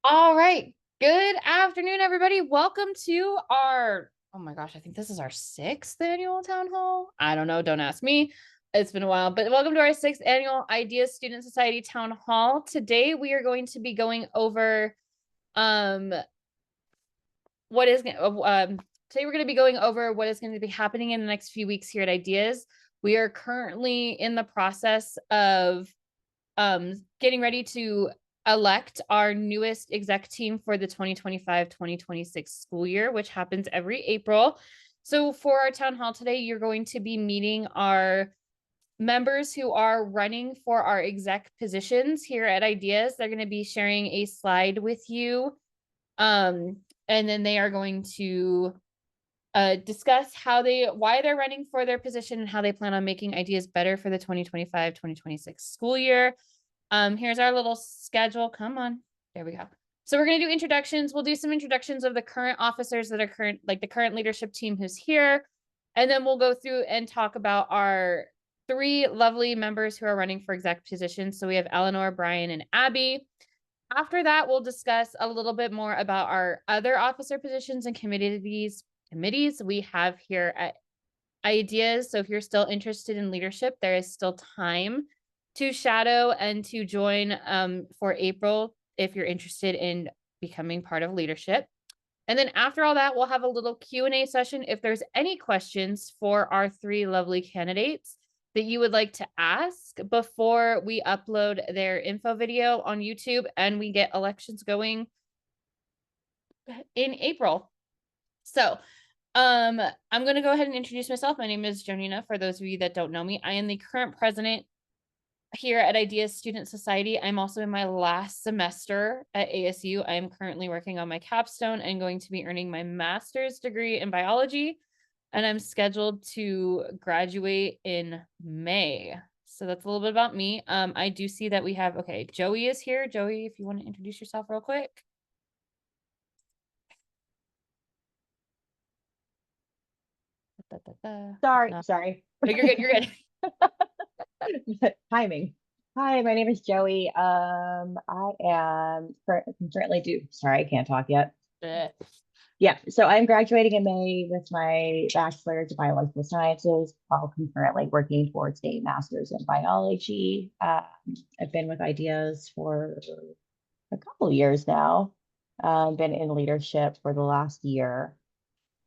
All right. Good afternoon, everybody. Welcome to our, oh my gosh, I think this is our sixth annual town hall. I don't know. Don't ask me. It's been a while, but welcome to our sixth annual Ideas Student Society town hall. Today, we are going to be going over, what is, today we're going to be going over what is going to be happening in the next few weeks here at Ideas. We are currently in the process of getting ready to elect our newest exec team for the 2025-2026 school year, which happens every April. So for our town hall today, you're going to be meeting our members who are running for our exec positions here at Ideas. They're going to be sharing a slide with you. And then they are going to discuss why they're running for their position and how they plan on making Ideas better for the 2025-2026 school year. Here's our little schedule. Come on. There we go. So we're going to do introductions. We'll do some introductions of the current officers that are the current leadership team who's here. And then we'll go through and talk about our three lovely members who are running for exec positions. So we have Eleanor, Brian, and Abby. After that, we'll discuss a little bit more about our other officer positions and committees we have here at Ideas. So if you're still interested in leadership, there is still time to shadow and to join for April if you're interested in becoming part of leadership. And then after all that, we'll have a little Q&A session. If there's any questions for our three lovely candidates that you would like to ask before we upload their info video on YouTube and we get elections going in April. So I'm going to go ahead and introduce myself. My name is Jonina. For those of you that don't know me, I am the current president here at Ideas Student Society. I'm also in my last semester at ASU. I am currently working on my capstone and going to be earning my master's degree in biology. And I'm scheduled to graduate in May. So that's a little bit about me. I do see that we have, okay, Joey is here. Joey, if you want to introduce yourself real quick. Sorry, No. sorry. No, you're good. You're good. Timing. Hi, my name is Joey. I am currently sorry, I can't talk yet. Yeah, so I'm graduating in May with my bachelor's in biological sciences while concurrently working towards a master's in biology. I've been with Ideas for a couple of years now. Been in leadership for the last year.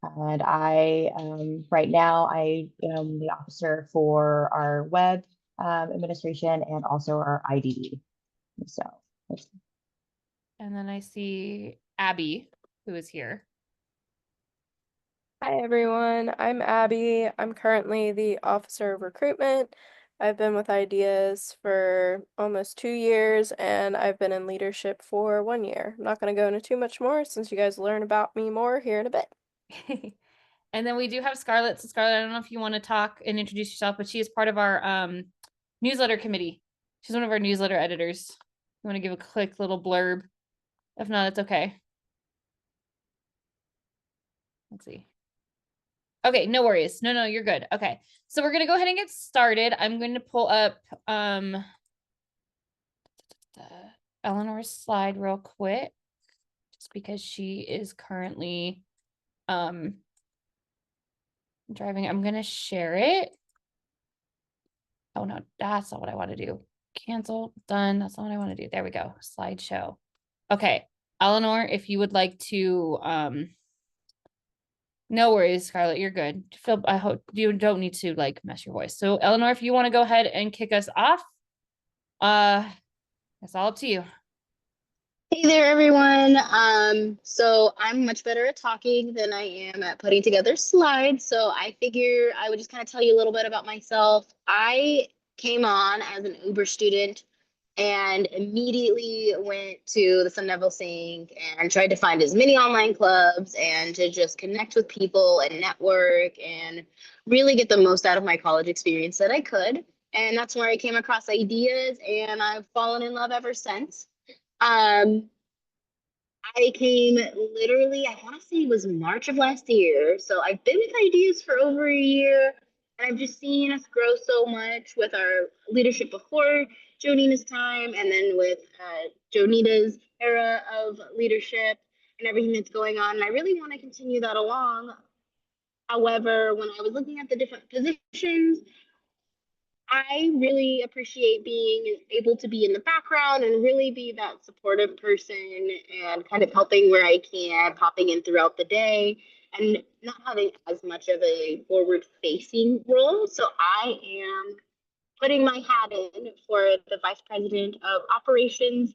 And right now, I am the officer for our web administration and also our IDE. So, And then I see Abby, who is here. Hi everyone, I'm Abby. I'm currently the Officer of Recruitment. I've been with Ideas for almost 2 years and I've been in leadership for 1 year. I'm not going to go into too much more since you guys learn about me more here in a bit. And then we do have Scarlett. So Scarlett, I don't know if you want to talk and introduce yourself, but she is part of our newsletter committee. She's one of our newsletter editors. You want to give a quick little blurb? If not, it's okay. Let's see. Okay, no worries. No, you're good. Okay. So we're going to go ahead and get started. I'm going to pull up Eleanor's slide real quick just because she is currently driving. I'm going to share it. Oh no, that's not what I want to do. Cancel, done. That's not what I want to do. There we go. Slideshow. Okay. Eleanor, if you would like to no worries, Scarlett. You're good. I hope you don't need to like mess your voice. So, Eleanor, if you want to go ahead and kick us off, that's all up to you. Hey there, everyone. So I'm much better at talking than I am at putting together slides. So I figure I would just kind of tell you a little bit about myself. I came on as an Uber student and immediately went to the Sun Devil Sink and tried to find as many online clubs and to just connect with people and network and really get the most out of my college experience that I could. And that's where I came across Ideas, and I've fallen in love ever since. Um, I came literally, I want to say it was March of last year. So I've been with Ideas for over a year, and I've just seen us grow so much with our leadership before Jonina's time and then with Jonita's era of leadership and everything that's going on. And I really want to continue that along. However, when I was looking at the different positions, I really appreciate being able to be in the background and really be that supportive person and kind of helping where I can, popping in throughout the day and not having as much of a forward facing role. So I am putting my hat in for the vice president of operations.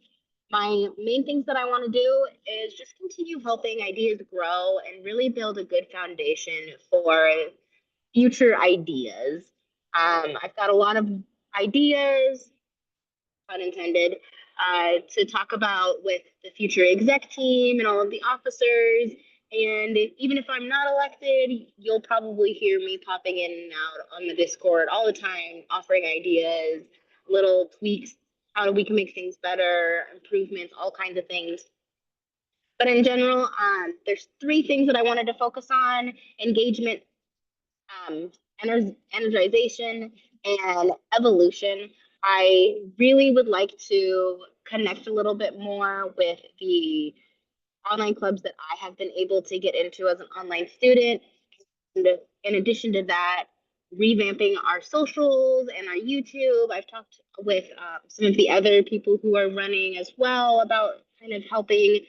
My main things that I want to do is just continue helping ideas grow and really build a good foundation for future ideas. I've got a lot of ideas, pun intended, to talk about with the future exec team and all of the officers. And even if I'm not elected, you'll probably hear me popping in and out on the Discord all the time, offering ideas, little tweaks, how we can make things better, improvements, all kinds of things. But in general, there's 3 things that I wanted to focus on: engagement, um, energization, and evolution. I really would like to connect a little bit more with the online clubs that I have been able to get into as an online student. And in addition to that, revamping our socials and our YouTube. I've talked with some of the other people who are running as well about kind of helping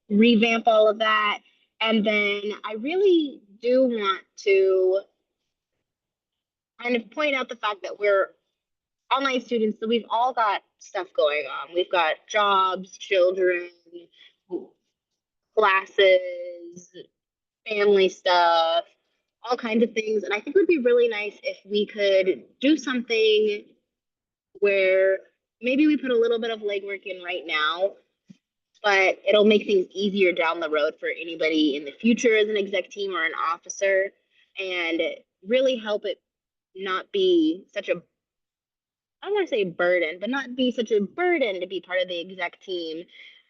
revamp all of that. And then I really do want to kind of point out the fact that we're online students, so we've all got stuff going on. We've got jobs, children, classes, family stuff, all kinds of things. And I think it would be really nice if we could do something where maybe we put a little bit of legwork in right now, but it'll make things easier down the road for anybody in the future as an exec team or an officer, and really help it not be such a, I don't want to say burden, but not be such a burden to be part of the exec team,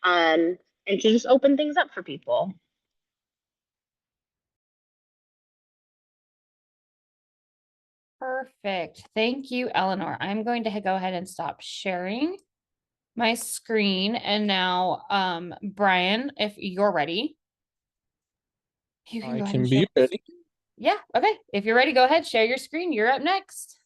and to just open things up for people. Perfect. Thank you, Eleanor. I'm going to go ahead and stop sharing my screen. And now, Brian, if you're ready, you can I go ahead can and be share. ready. Yeah, okay. If you're ready, go ahead, share your screen. You're up next.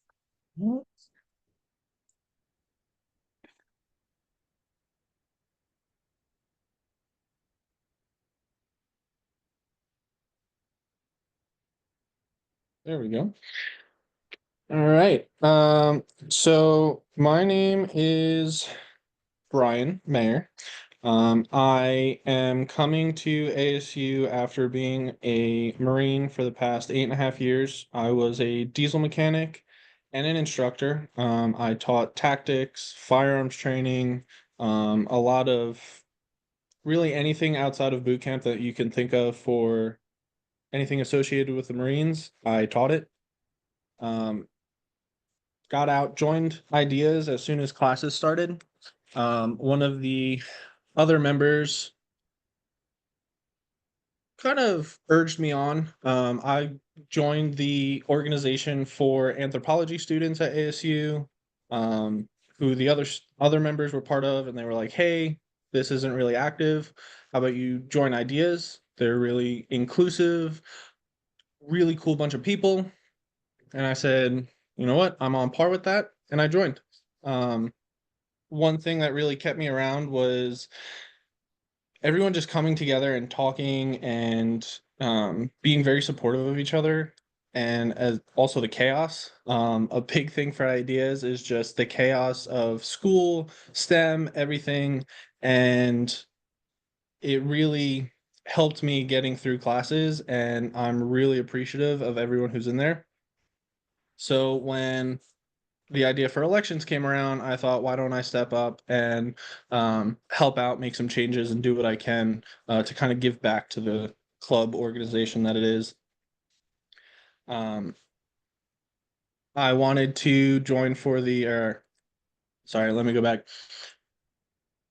There we go. All right. So my name is Brian Mayer. I am coming to ASU after being a Marine for the past 8.5 years. I was a diesel mechanic and an instructor. I taught tactics, firearms training, a lot of really anything outside of boot camp that you can think of for anything associated with the Marines. I taught it. Got out, joined ideas as soon as classes started. One of the other members kind of urged me on. I joined the organization for anthropology students at ASU, who the other members were part of, and they were like, "Hey, this isn't really active. How about you join ideas? They're really inclusive, really cool bunch of people." And I said, "You know what? I'm on par with that," and I joined. One thing that really kept me around was everyone just coming together and talking and being very supportive of each other, and as also the chaos. A big thing for ideas is just the chaos of school, STEM, everything, and it really helped me getting through classes, and I'm really appreciative of everyone who's in there. So when the idea for elections came around, I thought, why don't I step up and help out, make some changes, and do what I can to kind of give back to the club organization that it is. I wanted to join for sorry, let me go back.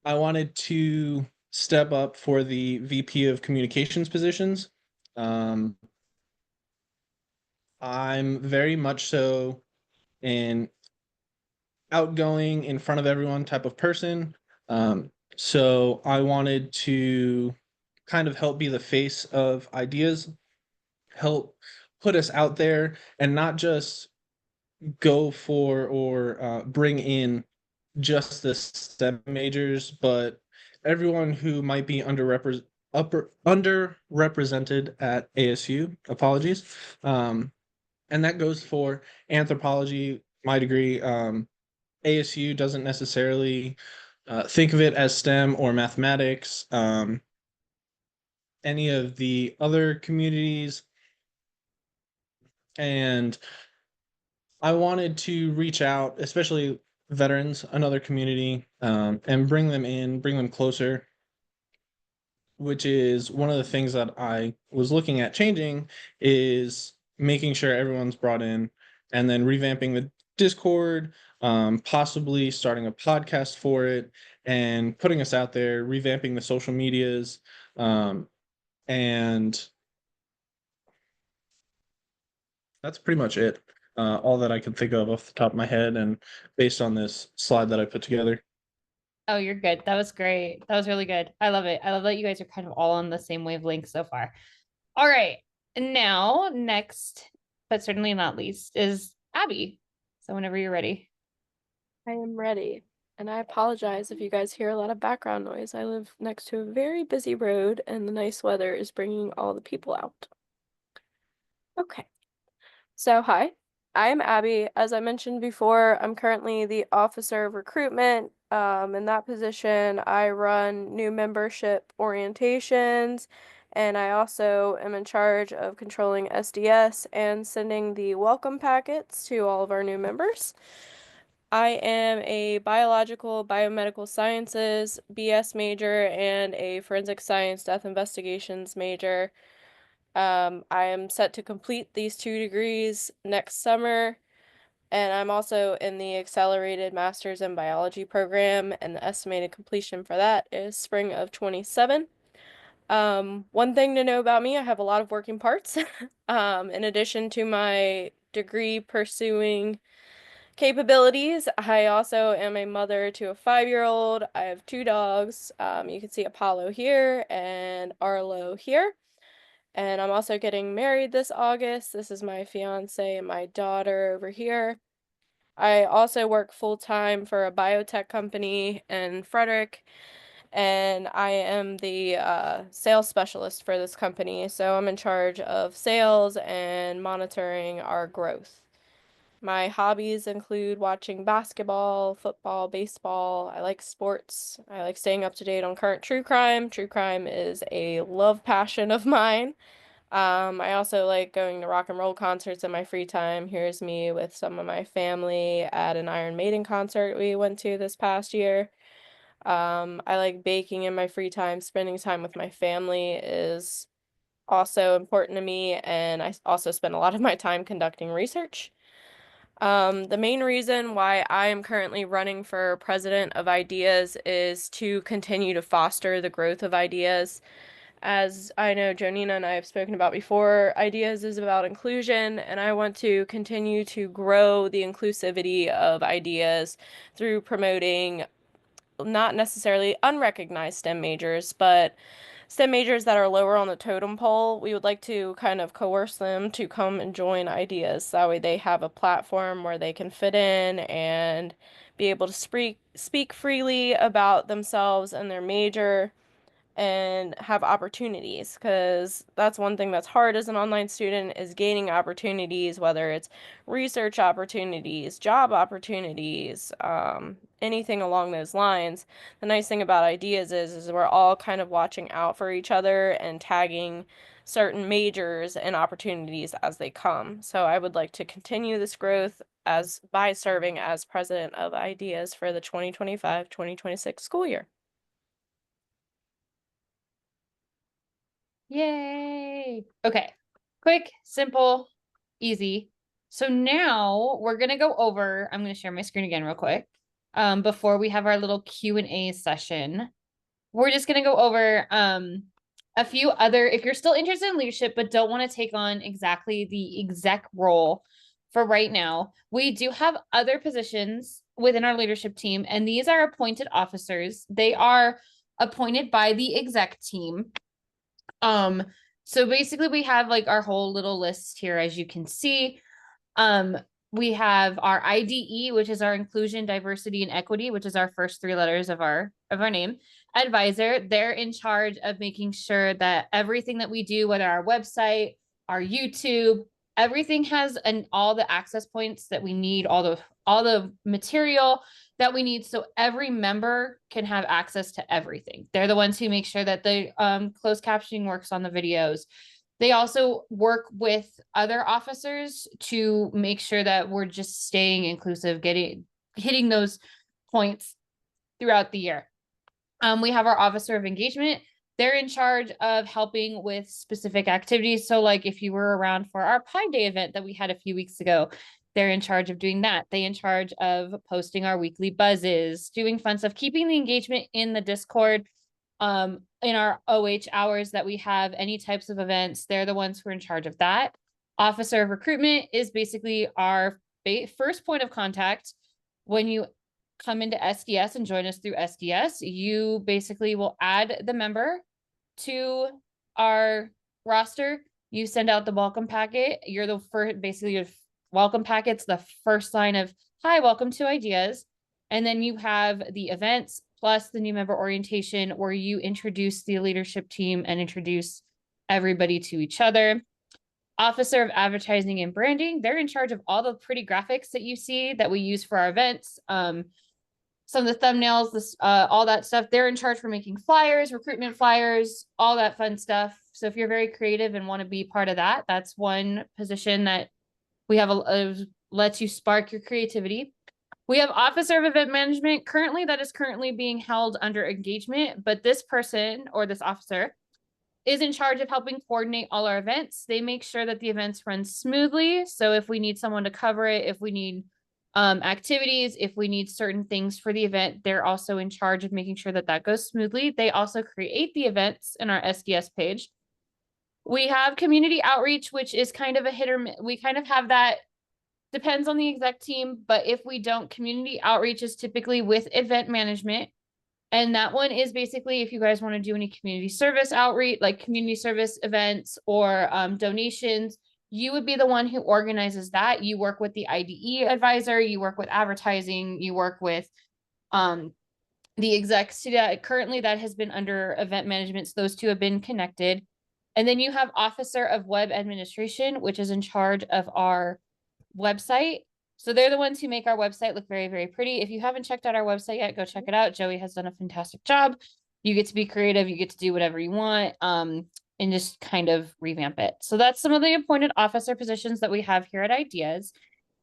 I wanted to step up for the VP of communications positions. I'm very much so in outgoing, in front of everyone type of person. So I wanted to kind of help be the face of ideas, help put us out there, and not just go for or bring in just the STEM majors, but everyone who might be underrepresented at ASU. Apologies. And that goes for anthropology, my degree. ASU doesn't necessarily think of it as STEM or mathematics. Any of the other communities. And I wanted to reach out, especially veterans, another community, and bring them in, bring them closer, which is one of the things that I was looking at changing, is making sure everyone's brought in, and then revamping the Discord, possibly starting a podcast for it, and putting us out there, revamping the social medias, and that's pretty much it. All that I can think of off the top of my head and based on this slide that I put together. Oh, you're good. That was great. That was really good. I love it. I love that you guys are kind of all on the same wavelength so far. All right. Now, next, but certainly not least, is Abby. So whenever you're ready. I am ready. And I apologize if you guys hear a lot of background noise. I live next to a very busy road and the nice weather is bringing all the people out. Okay. So, hi, I am Abby. As I mentioned before, I'm currently the Officer of Recruitment. In that position, I run new membership orientations, and I also am in charge of controlling SDS and sending the welcome packets to all of our new members. I am a biological biomedical sciences BS major and a forensic science death investigations major. I am set to complete these 2 degrees next summer, and I'm also in the accelerated master's in biology program, and the estimated completion for that is spring of 27. One thing to know about me, I have a lot of working parts. In addition to my degree pursuing capabilities, I also am a mother to a 5-year-old. I have 2 dogs. You can see Apollo here and Arlo here. And I'm also getting married this August. This is my fiance and my daughter over here. I also work full-time for a biotech company in Frederick, and I am the sales specialist for this company. So I'm in charge of sales and monitoring our growth. My hobbies include watching basketball, football, baseball. I like sports. I like staying up to date on current true crime. True crime is a love passion of mine. I also like going to rock and roll concerts in my free time. Here's me with some of my family at an Iron Maiden concert we went to this past year. I like baking in my free time. Spending time with my family is also important to me, and I also spend a lot of my time conducting research. The main reason why I am currently running for president of IDEAS is to continue to foster the growth of IDEAS. As I know Jonina and I have spoken about before, IDEAS is about inclusion, and I want to continue to grow the inclusivity of IDEAS through promoting not necessarily unrecognized STEM majors, but STEM majors that are lower on the totem pole. We would like to kind of coerce them to come and join IDEAS. That way they have a platform where they can fit in and be able to speak freely about themselves and their major and have opportunities, because that's one thing that's hard as an online student, is gaining opportunities, whether it's research opportunities, job opportunities, anything along those lines. The nice thing about IDEAS is we're all kind of watching out for each other and tagging certain majors and opportunities as they come. So I would like to continue this growth by serving as president of IDEAS for the 2025-2026 school year. Yay. Okay. Quick, simple, easy. So now we're going to go over, I'm going to share my screen again real quick. Before we have our little Q&A session, we're just going to go over a few other, if you're still interested in leadership but don't want to take on exactly the exec role, for right now. We do have other positions within our leadership team, and these are appointed officers. They are appointed by the exec team. So basically we have like our whole little list here, as you can see. We have our IDE, which is our inclusion, diversity, and equity, which is our first 3 letters of our name. Advisor, they're in charge of making sure that everything that we do, whether our website, our YouTube, everything has all the access points that we need, all the material that we need, so every member can have access to everything. They're the ones who make sure that the closed captioning works on the videos. They also work with other officers to make sure that we're just staying inclusive, hitting those points throughout the year. We have our officer of engagement. They're in charge of helping with specific activities. So like if you were around for our Pi Day event that we had a few weeks ago, they're in charge of doing that. They're in charge of posting our weekly buzzes, doing fun stuff, keeping the engagement in the Discord, in our OH hours that we have, any types of events. They're the ones who are in charge of that. Officer of recruitment is basically our first point of contact. When you come into SDS and join us through SDS, you basically will add the member to our roster. You send out the welcome packet. You're the first, basically your welcome packet's the first line of, hi, welcome to Ideas. And then you have the events plus the new member orientation, where you introduce the leadership team and introduce everybody to each other. Officer of advertising and branding, they're in charge of all the pretty graphics that you see that we use for our events. Some of the thumbnails, all that stuff. They're in charge for making flyers, recruitment flyers, all that fun stuff. So if you're very creative and want to be part of that, that's one position that we have lets you spark your creativity. We have officer of event management. Currently, that is currently being held under engagement, but this person or this officer is in charge of helping coordinate all our events. They make sure that the events run smoothly. So if we need someone to cover it, if we need activities, if we need certain things for the event, they're also in charge of making sure that that goes smoothly. They also create the events in our SDS page. We have community outreach, which is kind of a hit or miss. We kind of have that, depends on the exec team, but if we don't, community outreach is typically with event management. And that one is basically if you guys want to do any community service outreach, like community service events or donations, you would be the one who organizes that. You work with the IDE advisor, you work with advertising, you work with the execs. Currently that has been under event management. So those two have been connected. And then you have officer of web administration, which is in charge of our website. So they're the ones who make our website look very, very pretty. If you haven't checked out our website yet, go check it out. Joey has done a fantastic job. You get to be creative. You get to do whatever you want, and just kind of revamp it. So that's some of the appointed officer positions that we have here at Ideas.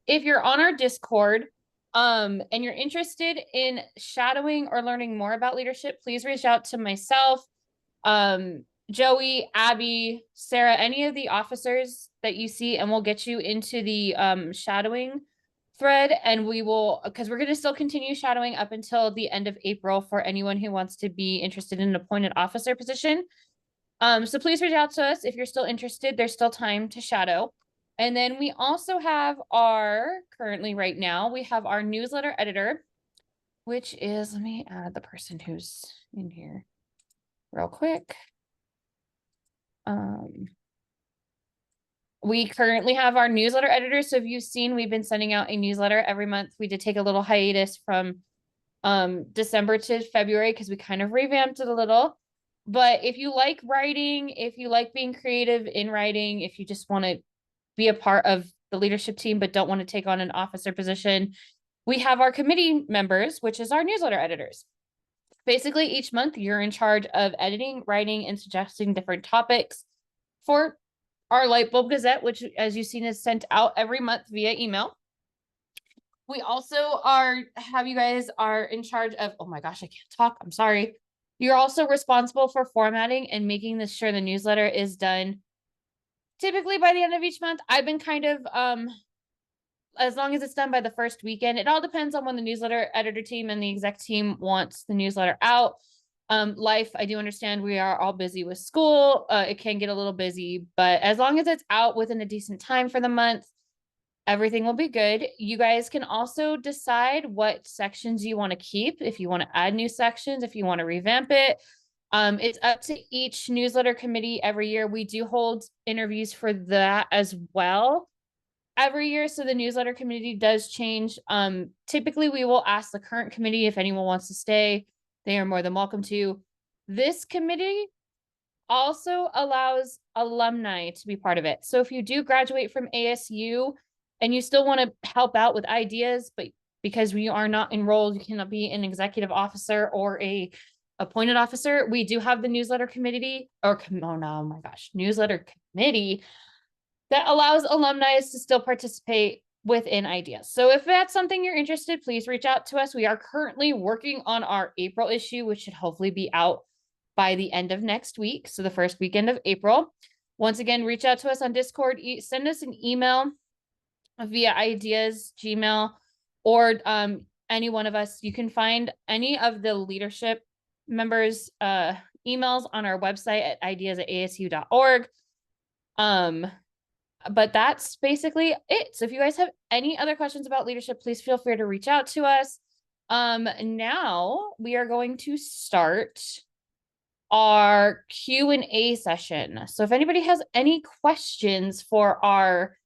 If you're on our Discord, and you're interested in shadowing or learning more about leadership, please reach out to myself, Joey, Abby, Sarah, any of the officers that you see, and we'll get you into the shadowing thread. And we will, because we're going to still continue shadowing up until the end of April for anyone who wants to be interested in an appointed officer position. So please reach out to us if you're still interested. There's still time to shadow. And then we also have currently right now, we have our newsletter editor, which is, let me add the person who's in here real quick. We currently have our newsletter editor. So if you've seen, we've been sending out a newsletter every month. We did take a little hiatus from December to February because we kind of revamped it a little. But if you like writing, if you like being creative in writing, if you just want to be a part of the leadership team but don't want to take on an officer position, we have our committee members, which is our newsletter editors. Basically, each month you're in charge of editing, writing, and suggesting different topics for our Lightbulb Gazette, which, as you've seen, is sent out every month via email. We also have you guys are in charge of, oh my gosh, I can't talk. I'm sorry. You're also responsible for formatting and making sure the newsletter is done typically by the end of each month. I've been kind of, as long as it's done by the first weekend. It all depends on when the newsletter editor team and the exec team wants the newsletter out. Life, I do understand we are all busy with school. It can get a little busy, but as long as it's out within a decent time for the month, everything will be good. You guys can also decide what sections you want to keep, if you want to add new sections, if you want to revamp it. It's up to each newsletter committee every year. We do hold interviews for that as well every year. So the newsletter committee does change. Typically we will ask the current committee if anyone wants to stay. They are more than welcome to. This committee also allows alumni to be part of it. So if you do graduate from ASU and you still want to help out with ideas, but because we are not enrolled, you cannot be an executive officer or a appointed officer, we do have the newsletter committee oh no, oh my gosh, newsletter committee that allows alumni to still participate within ideas. So if that's something you're interested, please reach out to us. We are currently working on our April issue, which should hopefully be out by the end of next week. So the first weekend of April. Once again, reach out to us on Discord, send us an email via ideas, Gmail, or any one of us. You can find any of the leadership members' emails on our website at ideas@asu.org. But that's basically it. So if you guys have any other questions about leadership, please feel free to reach out to us. Now we are going to start our Q&A session. So if anybody has any questions for our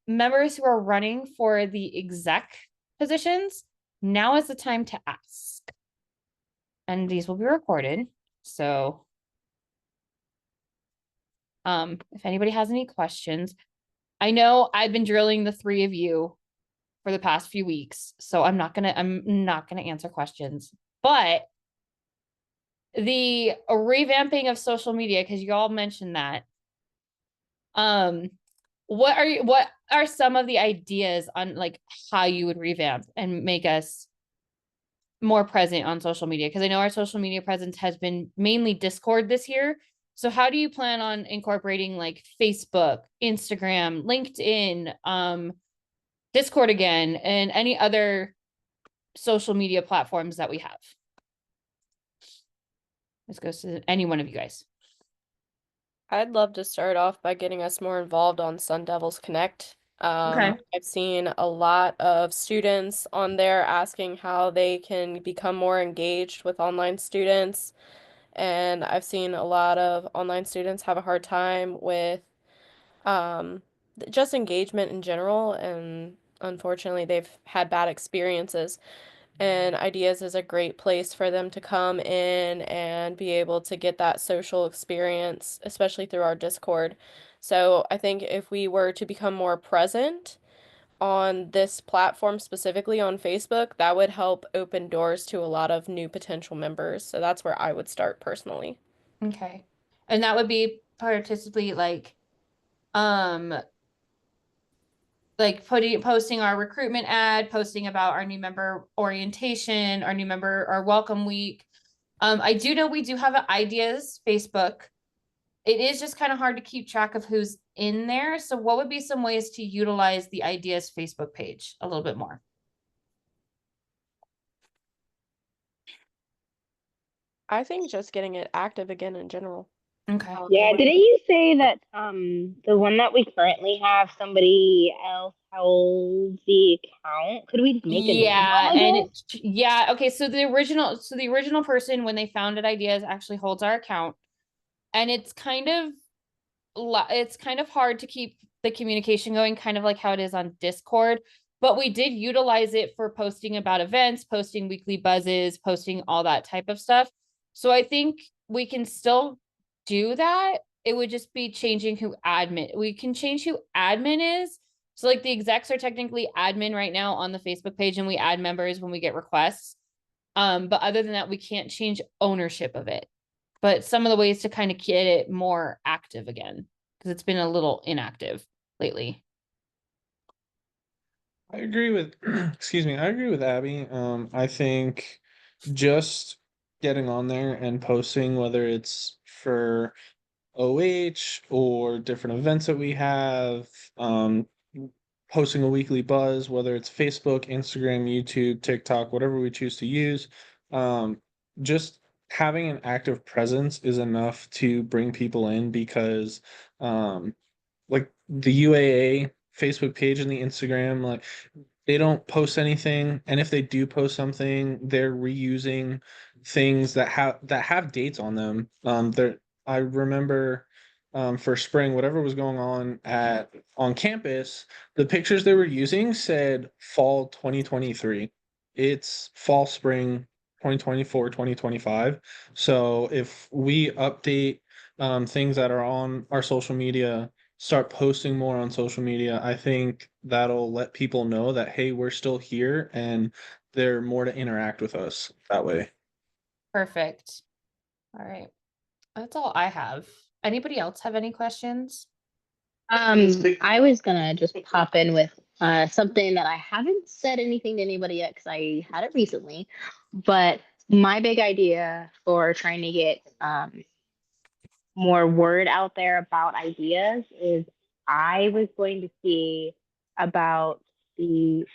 members who are running for the exec positions, now is the time to ask. And these will be recorded. So if anybody has any questions, I know I've been drilling the three of you for the past few weeks, so I'm not gonna answer questions, but the revamping of social media, because you all mentioned that. What are some of the ideas on like how you would revamp and make us more present on social media? Because I know our social media presence has been mainly Discord this year. So how do you plan on incorporating like Facebook, Instagram, LinkedIn, Discord again, and any other social media platforms that we have? This goes to any one of you guys. I'd love to start off by getting us more involved on Sun Devils Connect. Okay. I've seen a lot of students on there asking how they can become more engaged with online students. And I've seen a lot of online students have a hard time with just engagement in general. And unfortunately, they've had bad experiences. And Ideas is a great place for them to come in and be able to get that social experience, especially through our Discord. So I think if we were to become more present on this platform, specifically on Facebook, that would help open doors to a lot of new potential members. So that's where I would start personally. Okay. And that would be participate like posting our recruitment ad, posting about our new member orientation, our welcome week. I do know we do have an Ideas Facebook. It is just kind of hard to keep track of who's in there. So what would be some ways to utilize the Ideas Facebook page a little bit more? I think just getting it active again in general. Okay. Yeah, didn't you say that the one that we currently have, somebody else held the account? Could we make a new Yeah, one, I and guess? yeah, okay. So the original person when they founded Ideas actually holds our account, and it's kind of hard to keep the communication going, kind of like how it is on Discord. But we did utilize it for posting about events, posting weekly buzzes, posting all that type of stuff. So I think we can still do that. It would just be changing who admin. We can change who admin is. So like the execs are technically admin right now on the Facebook page, and we add members when we get requests. But other than that, we can't change ownership of it. But some of the ways to kind of get it more active again, because it's been a little inactive lately. I agree with, excuse me, I agree with Abby. I think just getting on there and posting, whether it's for OH or different events that we have, posting a weekly buzz, whether it's Facebook, Instagram, YouTube, TikTok, whatever we choose to use, just having an active presence is enough to bring people in because, like the UAA Facebook page and the Instagram, like they don't post anything, and if they do post something, they're reusing things that have dates on them. There I remember for spring, whatever was going on campus, the pictures they were using said fall 2023. It's fall spring 2024, 2025. So if we update things that are on our social media, start posting more on social media, I think that'll let people know that, hey, we're still here and they're more to interact with us that way. Perfect. All right. That's all I have. Anybody else have any questions? I was gonna just pop in with something that I haven't said anything to anybody yet because I had it recently, but my big idea for trying to get more word out there about ideas is I was going to see about the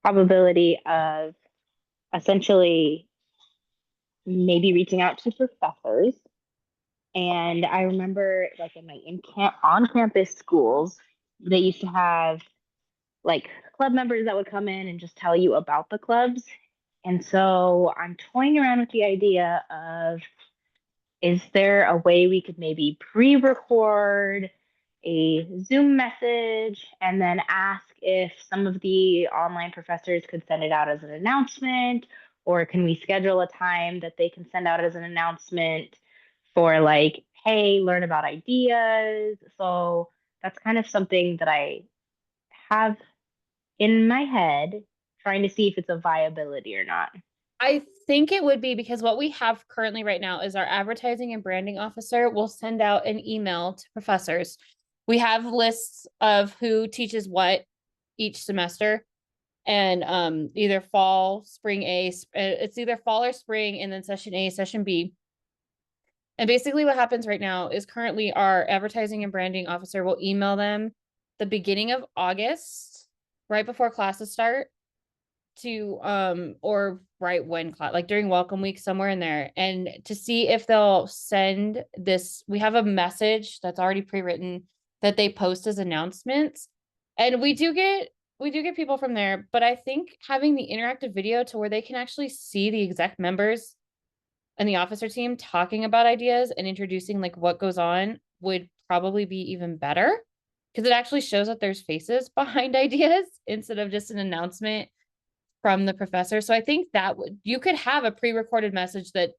probability of essentially maybe reaching out to professors. And I remember like in my on campus schools, they used to have like club members that would come in and just tell you about the clubs. And so I'm toying around with the idea of, is there a way we could maybe pre-record a Zoom message and then ask if some of the online professors could send it out as an announcement, or can we schedule a time that they can send out as an announcement for like, hey, learn about ideas. So that's kind of something that I have in my head, trying to see if it's a viability or not. I think it would be, because what we have currently right now is our advertising and branding officer will send out an email to professors. We have lists of who teaches what each semester, and either fall, spring A, it's either fall or spring, and then session A, session B. And basically what happens right now is currently our advertising and branding officer will email them the beginning of August, right before classes start, to or right when class, like during welcome week, somewhere in there, and to see if they'll send this. We have a message that's already pre-written that they post as announcements, and we do get people from there, but I think having the interactive video to where they can actually see the exec members and the officer team talking about ideas and introducing like what goes on would probably be even better, because it actually shows that there's faces behind ideas instead of just an announcement from the professor. So I think that you could have a pre-recorded message that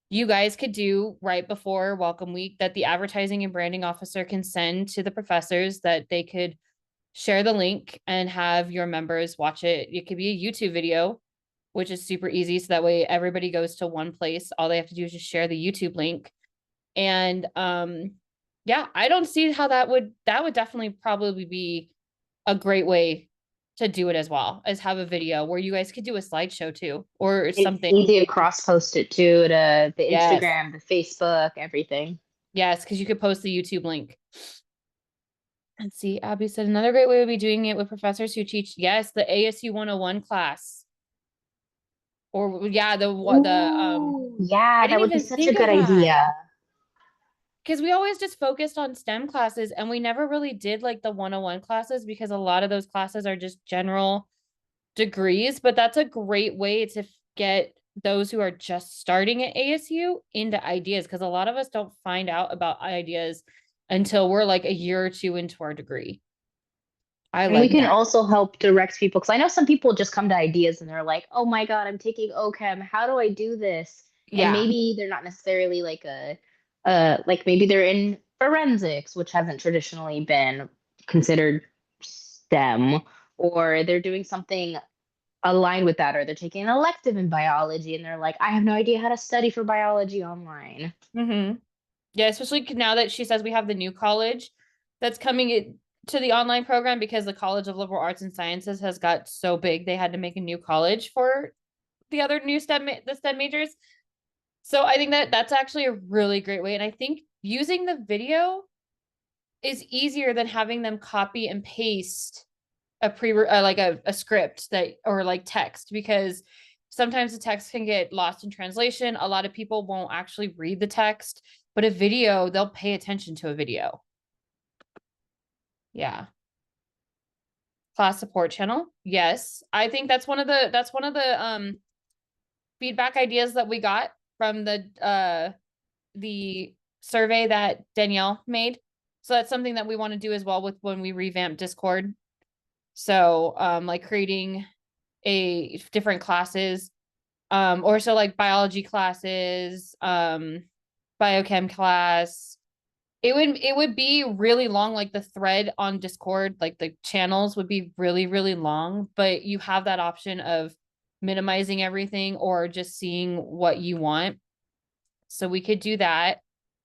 you guys could do right before welcome week, that the advertising and branding officer can send to the professors, that they could share the link and have your members watch it. It could be a YouTube video, which is super easy. So that way everybody goes to one place. All they have to do is just share the YouTube link. And yeah, I don't see how that would definitely probably be a great way to do it, as well as have a video where you guys could do a slideshow too, or something. It's easy to cross post it too to the Yes. Instagram, the Facebook, everything. Yes, because you could post the YouTube link. Let's see. Abby said another great way would be doing it with professors who teach. Yes, the ASU 101 class. Or yeah, yeah, that would be such a good idea. Because we always just focused on STEM classes and we never really did like the 101 classes, because a lot of those classes are just general degrees. But that's a great way to get those who are just starting at ASU into ideas, because a lot of us don't find out about ideas until we're like a year or two into our degree. We can also help direct people, because I know some people just come to ideas and they're like, oh my God, I'm taking OChem. How do I do this? Yeah. And maybe they're not necessarily like like maybe they're in forensics, which hasn't traditionally been considered STEM, or they're doing something aligned with that, or they're taking an elective in biology and they're like, I have no idea how to study for biology online. Mm-hmm. Yeah, especially now that she says we have the new college that's coming to the online program, because the College of Liberal Arts and Sciences has got so big they had to make a new college for the other new STEM majors. So I think that that's actually a really great way. And I think using the video is easier than having them copy and paste a a script that, or like text, because sometimes the text can get lost in translation. A lot of people won't actually read the text, but a video, they'll pay attention to a video. Yeah. Class support channel. Yes. I think that's one of the feedback ideas that we got from the survey that Danielle made. So that's something that we want to do as well with when we revamp Discord. So like creating a different classes, or so like biology classes, biochem class. It would be really long, like the thread on Discord, like the channels would be really, really long, but you have that option of minimizing everything or just seeing what you want. So we could do that.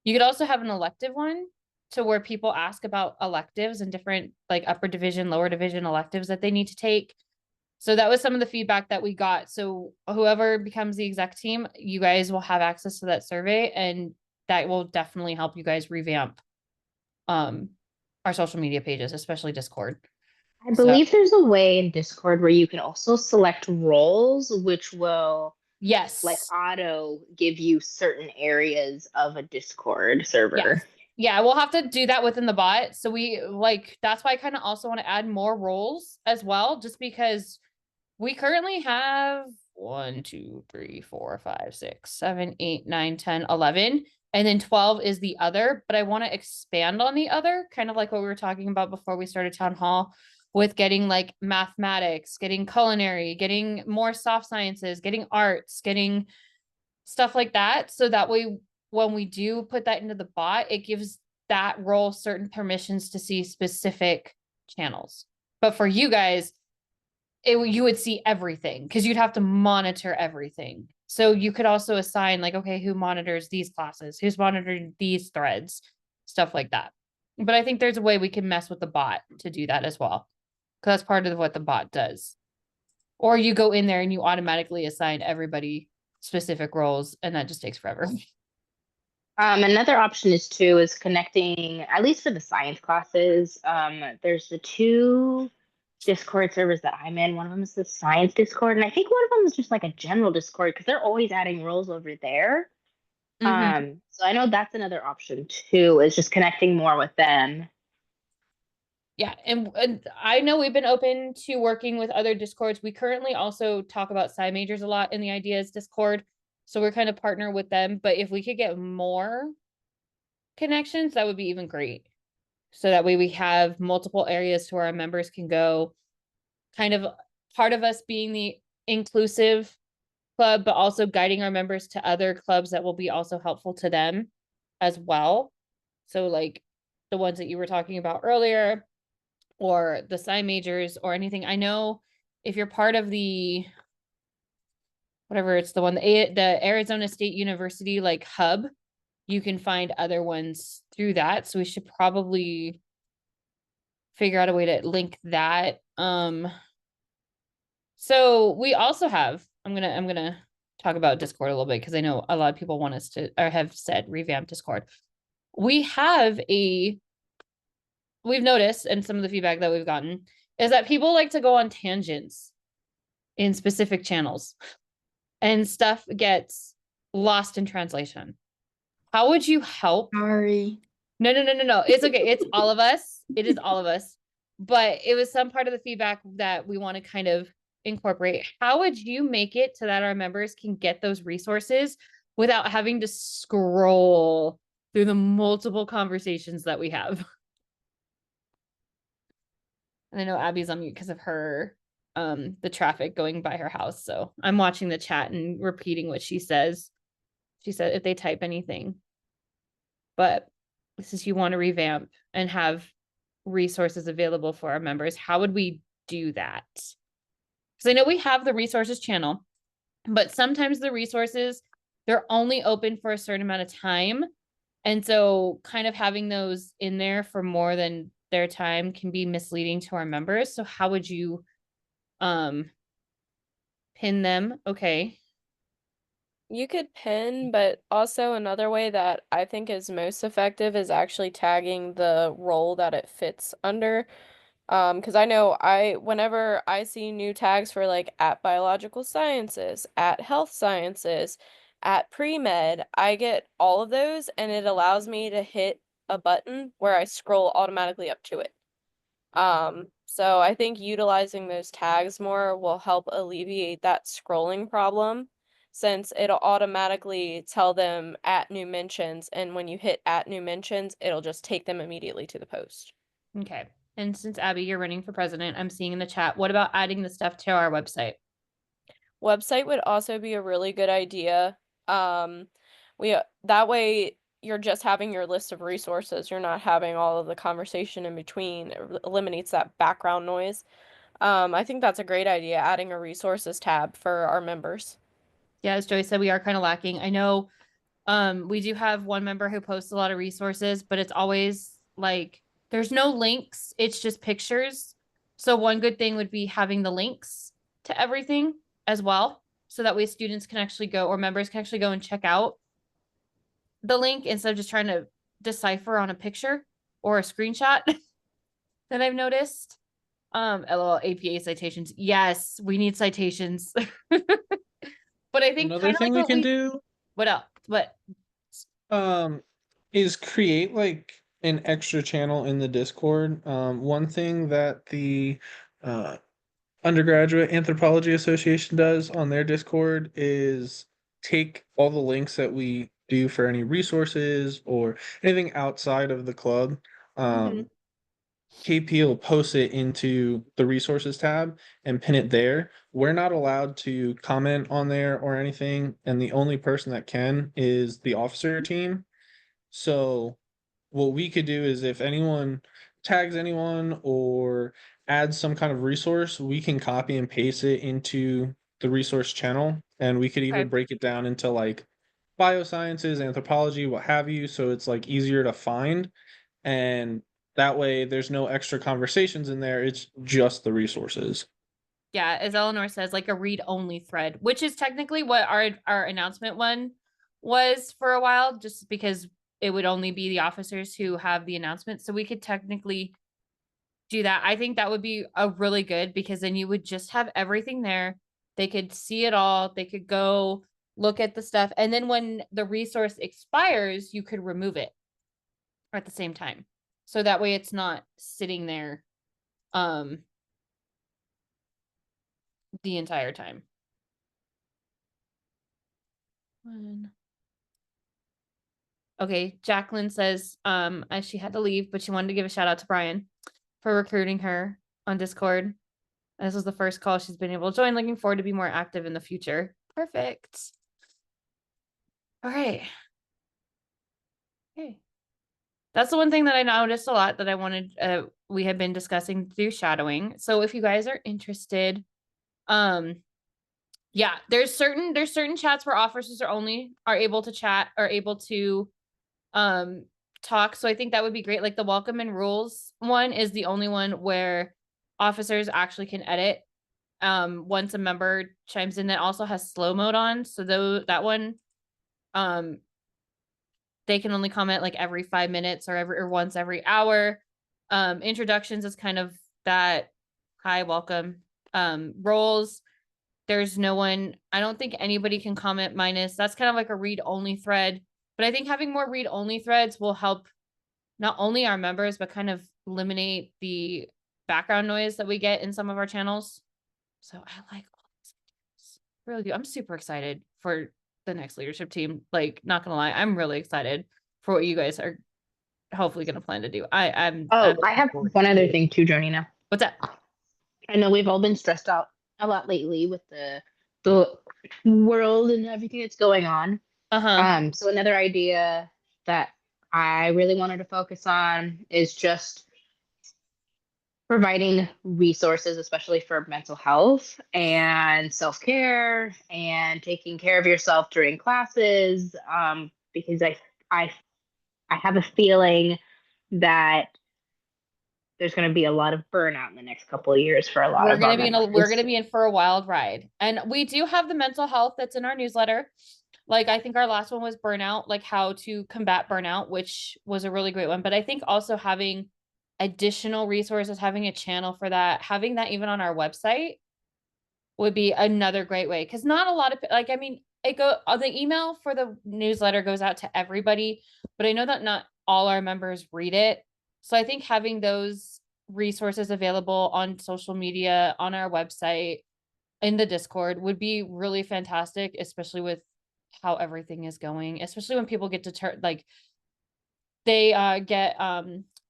You could also have an elective one to where people ask about electives and different like upper division, lower division electives that they need to take. So that was some of the feedback that we got. So whoever becomes the exec team, you guys will have access to that survey, and that will definitely help you guys revamp our social media pages, especially Discord. I believe there's a way in Discord where you can also select roles, which will Yes. like auto give you certain areas of a Discord server. Yes. Yeah, we'll have to do that within the bot. So we like, that's why I kind of also want to add more roles as well, just because we currently have 1, 2, 3, 4, 5, 6, 7, 8, 9, 10, 11. And then 12 is the other, but I want to expand on the other, kind of like what we were talking about before we started town hall, with getting like mathematics, getting culinary, getting more soft sciences, getting arts, getting stuff like that. So that way, when we do put that into the bot, it gives that role certain permissions to see specific channels. But for you guys, you would see everything because you'd have to monitor everything. So you could also assign like, okay, who monitors these classes, who's monitoring these threads, stuff like that. But I think there's a way we can mess with the bot to do that as well, because that's part of what the bot does. Or you go in there and you automatically assign everybody specific roles, and that just takes forever. Another option is connecting, at least for the science classes. There's the 2 Discord servers that I'm in. One of them is the science Discord, and I think one of them is just like a general Discord because they're always adding roles over there. So I know that's another option too, is just connecting more with them. Yeah, and I know we've been open to working with other Discords. We currently also talk about sci majors a lot in the Ideas Discord, so we're kind of partner with them. But if we could get more connections, that would be even great. So that way we have multiple areas to where our members can go. Kind of part of us being the inclusive club, but also guiding our members to other clubs that will be also helpful to them as well. So like the ones that you were talking about earlier, or the sci majors or anything. I know if you're part of the whatever, it's the one, the Arizona State University like hub, you can find other ones through that. So we should probably figure out a way to link that. So we also have, I'm gonna talk about Discord a little bit because I know a lot of people want us to, or have said revamp Discord. We've noticed, and some of the feedback that we've gotten is that people like to go on tangents in specific channels and stuff gets lost in translation. How would you help? Sorry. No. It's okay. It's all of us. It is all of us. But it was some part of the feedback that we want to kind of incorporate. How would you make it so that our members can get those resources without having to scroll through the multiple conversations that we have? And I know Abby's on mute because of her the traffic going by her house. So I'm watching the chat and repeating what she says. She said if they type anything. But this is, you want to revamp and have resources available for our members. How would we do that? Because I know we have the resources channel, but sometimes the resources, they're only open for a certain amount of time. And so kind of having those in there for more than their time can be misleading to our members. So how would you pin them? Okay. You could pin, but also another way that I think is most effective is actually tagging the role that it fits under. Because I know whenever I see new tags for like at biological sciences, at health sciences, at pre-med, I get all of those and it allows me to hit a button where I scroll automatically up to it. So I think utilizing those tags more will help alleviate that scrolling problem, since it'll automatically tell them at new mentions, and when you hit at new mentions, it'll just take them immediately to the post. Okay. And since Abby, you're running for president, I'm seeing in the chat, what about adding the stuff to our website? Website would also be a really good idea. That way you're just having your list of resources. You're not having all of the conversation in between. It eliminates that background noise. I think that's a great idea, adding a resources tab for our members. Yeah, as Joey said, we are kind of lacking. I know we do have one member who posts a lot of resources, but it's always like there's no links, it's just pictures. So one good thing would be having the links to everything as well, so that way students can actually go, or members can actually go and check out the link instead of just trying to decipher on a picture or a screenshot that I've noticed. LOL, APA citations. Yes, we need citations. But I think Another kind of thing like we what can do what else? What? is create like an extra channel in the Discord. One thing that the Undergraduate Anthropology Association does on their Discord is take all the links that we do for any resources or anything outside of the club. Mhm. KP will post it into the resources tab and pin it there. We're not allowed to comment on there or anything, and the only person that can is the officer team. So what we could do is if anyone tags anyone or adds some kind of resource, we can copy and paste it into the resource channel, and we could even Okay. break it down into like biosciences, anthropology, what have you, so it's like easier to find, and that way there's no extra conversations in there, it's just the resources. Yeah, as Eleanor says, like a read only thread, which is technically what our announcement one was for a while, just because it would only be the officers who have the announcement. So we could technically do that. I think that would be a really good, because then you would just have everything there. They could see it all. They could go look at the stuff. And then when the resource expires, you could remove it at the same time. So that way it's not sitting there the entire time. Okay, Jacqueline says as she had to leave, but she wanted to give a shout out to Brian for recruiting her on Discord. And this was the first call she's been able to join. Looking forward to be more active in the future. Perfect. All right. Okay. That's the one thing that I noticed a lot that I wanted we have been discussing through shadowing. So if you guys are interested, yeah, there's certain chats where officers are able to chat, are able to talk. So I think that would be great. Like the welcome and rules one is the only one where officers actually can edit once a member chimes in. That also has slow mode on. So though that one they can only comment like every 5 minutes or once every hour. Introductions is kind of that hi, welcome. Roles, there's no one, I don't think anybody can comment minus. That's kind of like a read only thread. But I think having more read only threads will help not only our members, but kind of eliminate the background noise that we get in some of our channels. So I like all these ideas. Really do. I'm super excited for the next leadership team. Like, not gonna lie, I'm really excited for what you guys are hopefully gonna plan to do. I'm I have one other thing too, Jonina. What's that? I know we've all been stressed out a lot lately with the world and everything that's going on. So another idea that I really wanted to focus on is just providing resources, especially for mental health and self-care and taking care of yourself during classes. Because I have a feeling that there's going to be a lot of burnout in the next couple of years for a lot We're of our gonna be members. we're gonna be in for a wild ride. And we do have the mental health that's in our newsletter. Like I think our last one was burnout, like how to combat burnout, which was a really great one. But I think also having additional resources, having a channel for that, having that even on our website would be another great way. Cause not a lot of like, I mean, the email for the newsletter goes out to everybody, but I know that not all our members read it. So I think having those resources available on social media, on our website, in the Discord would be really fantastic, especially with how everything is going, especially when people get like they get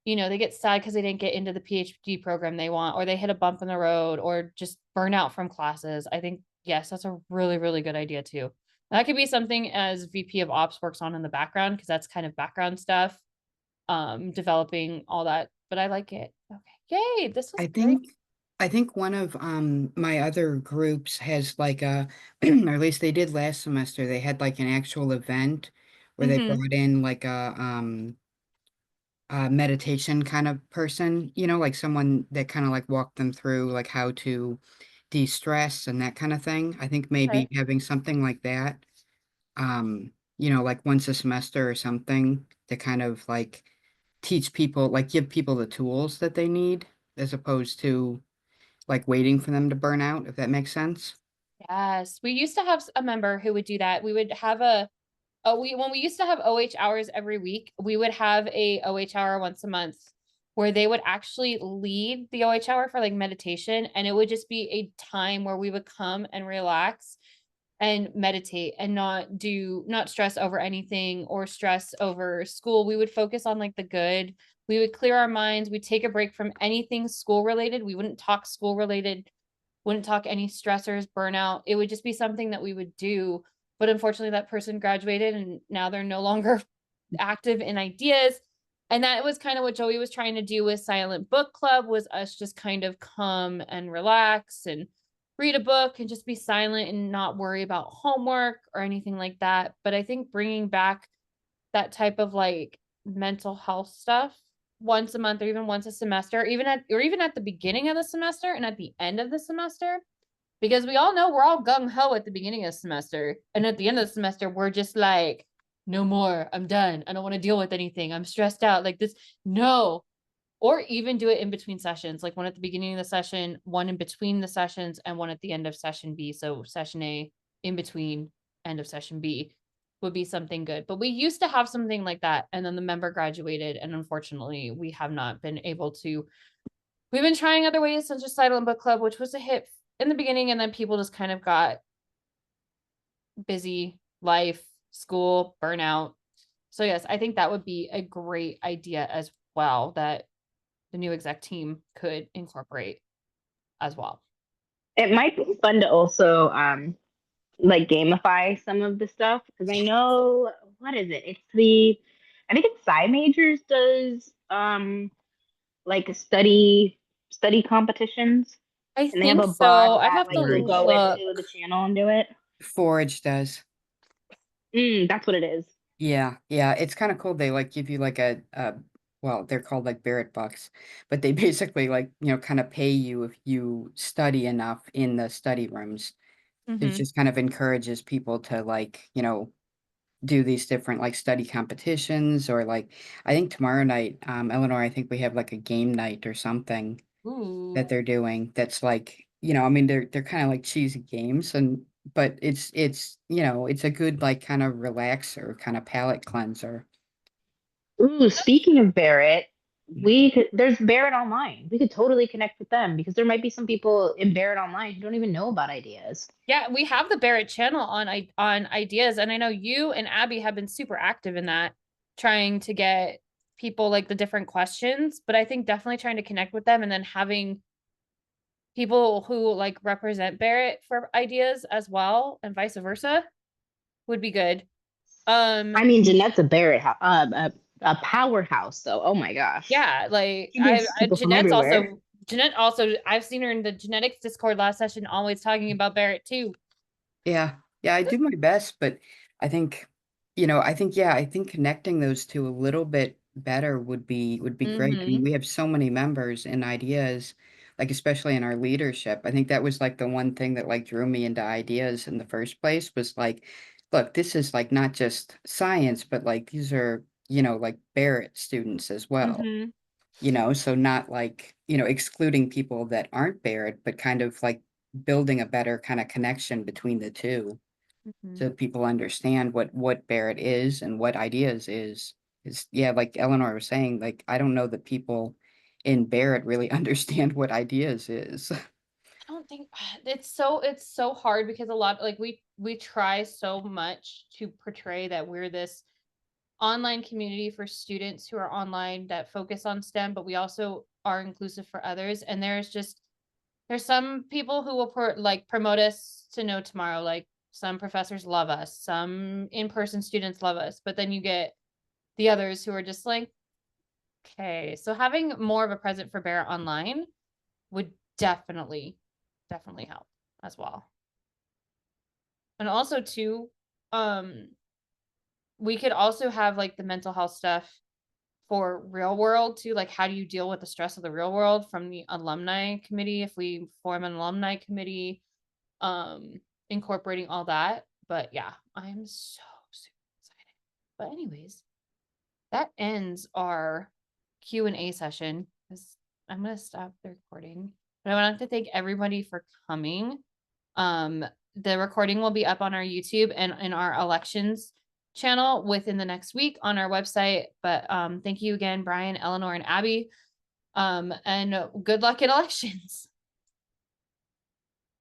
they get sad because they didn't get into the PhD program they want, or they hit a bump in the road, or just burn out from classes. I think, yes, that's a really, really good idea too. That could be something as VP of Ops works on in the background, because that's kind of background stuff, developing all that. But I like it. Okay, yay! This was I great. think one of my other groups has like a or at least they did last semester, they had like an actual event where they Mhm. brought in like a meditation kind of person, you know, like someone that kind of like walked them through like how to de-stress and that kind of thing. I think maybe Okay. having something like that, you know, like once a semester or something to kind of like teach people, like give people the tools that they need as opposed to like waiting for them to burn out, if that makes sense. Yes, we used to have a member who would do that. We would have when we used to have OH hours every week, we would have a OH hour once a month where they would actually lead the OH hour for like meditation, and it would just be a time where we would come and relax and meditate and not stress over anything or stress over school. We would focus on like the good. We would clear our minds. We'd take a break from anything school related. We wouldn't talk school related, wouldn't talk any stressors, burnout. It would just be something that we would do. But unfortunately, that person graduated and now they're no longer active in ideas. And that was kind of what Joey was trying to do with Silent Book Club, was us just kind of come and relax and read a book and just be silent and not worry about homework or anything like that. But I think bringing back that type of like mental health stuff once a month, or even once a semester, even at the beginning of the semester and at the end of the semester, because we all know we're all gung-ho at the beginning of the semester, and at the end of the semester we're just like, no more, I'm done, I don't want to deal with anything, I'm stressed out like this. No. Or even do it in between sessions, like one at the beginning of the session, one in between the sessions, and one at the end of session B. So session A in between, end of session B would be something good. But we used to have something like that, and then the member graduated, and unfortunately we have not been able to. We've been trying other ways such as Silent Book Club, which was a hit in the beginning, and then people just kind of got busy, life, school, burnout. So yes, I think that would be a great idea as well, that the new exec team could incorporate as well. It might be fun to also like gamify some of the stuff, because I know, what is it? I think it's Sci Majors does like study competitions, I and they have think a bot so. I'd that have to like will Forge. go look. into the channel and do it. Forge does. That's what it is. Yeah, yeah, it's kind of cool. They like give you like a well, they're called like Barrett bucks, but they basically like, you know, kind of pay you if you study enough in the study rooms. It Mhm. just kind of encourages people to like, you know, do these different like study competitions or like I think tomorrow night, Eleanor, I think we have like a game night or something Ooh. that they're doing that's like, you know, I mean they're kind of like cheesy games and but it's you know, it's a good like kind of relaxer, kind of palate cleanser. Ooh, speaking of Barrett, there's Barrett Online. We could totally connect with them, because there might be some people in Barrett Online who don't even know about ideas. Yeah, we have the Barrett channel on ideas, and I know you and Abby have been super active in that, trying to get people like the different questions. But I think definitely trying to connect with them, and then having people who like represent Barrett for ideas as well, and vice versa, would be good. I mean, Jeanette's a a powerhouse, though. Oh my gosh. Yeah, like She gets people from everywhere. Jeanette also, I've seen her in the genetics Discord last session always talking about Barrett too. Yeah. Yeah, I do my best, but I think, you know, yeah, I think connecting those two a little bit better would be great. I mean, Mm-hmm. we have so many members and ideas, like especially in our leadership. I think that was like the one thing that like drew me into ideas in the first place was like, look, this is like not just science, but like these are, you know, like Barrett students as well. Mm-hmm. You know, so not like, you know, excluding people that aren't Barrett, but kind of like building a better kind of connection between the two Mm-hmm. so people understand what Barrett is and what ideas is yeah, like Eleanor was saying, like I don't know that people in Barrett really understand what ideas is. I don't think it's so hard because a lot like we try so much to portray that we're this online community for students who are online that focus on STEM, but we also are inclusive for others. And there's some people who will promote us to know tomorrow. Like some professors love us, some in-person students love us, but then you get the others who are just like, okay. So having more of a present for Barrett online would definitely help as well. And also too, we could also have like the mental health stuff for real world too. Like, how do you deal with the stress of the real world from the alumni committee? If we form an alumni committee, incorporating all that. But yeah, I'm so super excited. But anyways, that ends our Q&A session because I'm gonna stop the recording. But I want to thank everybody for coming. The recording will be up on our YouTube and in our elections channel within the next week on our website. But thank you again, Brian, Eleanor, and Abby. And good luck in elections.